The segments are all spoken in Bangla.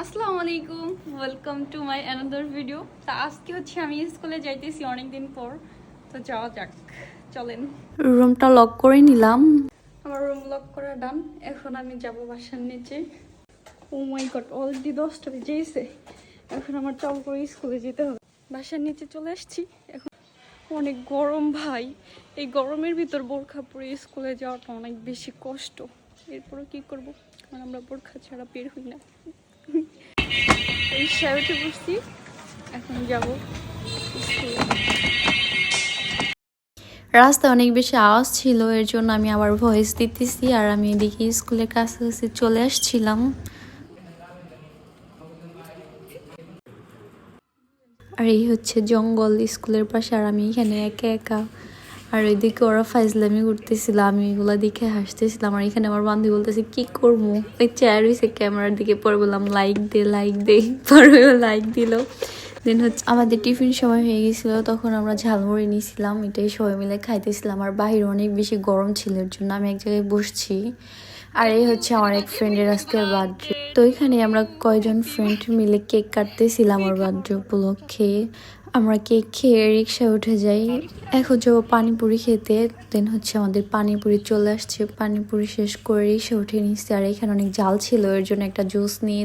আসসালামু আলাইকুম, welcome to my another video. তা আজকে হচ্ছে আমি স্কুলে যাইতেছি অনেকদিন পর, তো যাওয়া যাক, চলেন। রুমটা লক করে নিলাম, আমার রুম লক করা ডান। এখন আমি যাব বাসার নিচে। ও মাই গড, অলরেডি 10টা বেজেছে। এখন আমার চল করে স্কুলে যেতে হবে। বাসার নিচে চলে আসছি। এখন অনেক গরম ভাই, এই গরমের ভিতর বোরখা পরে স্কুলে যাওয়াটা অনেক বেশি কষ্ট। এরপরও কি করবো, কারণ আমরা বোরখা ছাড়া বের হই না। রিক্সায় উঠে বসছি, এখন যাবো স্কুলে। রাস্তায় অনেক বেশি আওয়াজ ছিল, এর জন্য আমি আবার ভয়েস দিতেছি। আর আমি এদিকে স্কুলের কাছাকাছি চলে আসছিলাম। আর এই হচ্ছে জঙ্গল স্কুলের পাশে, আর আমি এখানে একা একা। আর ওইদিকে ওরা ফাইজলামি করতেছিল, আমি এগুলো দেখে হাসতেছিলাম। আর এখানে আমার বান্ধবী বলতেছে কি করবো, ওই চেয়ার হয়েছে ক্যামেরার দিকে, পরে বললাম লাইক দে লাইক দে, পরে লাইক দিল। দেন হচ্ছে আমাদের টিফিন সময় হয়ে গেছিল, তখন আমরা ঝালমুড়ি নিয়েছিলাম, এটাই সবাই মিলে খাইতেছিলাম। আর বাহিরে অনেক বেশি গরম ছিল, এর জন্য আমি এক জায়গায় বসছি। আর এই হচ্ছে আমার এক ফ্রেন্ডের আজকের বার্থডে, তো এখানে আমরা কয়জন ফ্রেন্ড মিলে কেক কাটতেছিলাম আমার বার্থডে উপলক্ষে। আমরা কেক খেয়ে রিক্সায় উঠে যাই, এখন যাবো পানিপুরি খেতে। দেন হচ্ছে আমাদের পানিপুরি চলে আসছে, পানিপুরি শেষ করে রিক্সায় উঠে নিচ্ছি। আর এখানে অনেক জাল ছিল, এর জন্য একটা জুস নিয়ে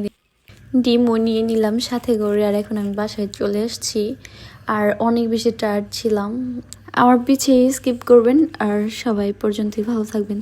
ডিমও নিয়ে নিলাম সাথে করে। আর এখন আমি বাসায় চলে আসছি, আর অনেক বেশি টায়ার্ড ছিলাম। আমার পিছিয়ে স্কিপ করবেন, আর সবাই পর্যন্তই ভালো থাকবেন।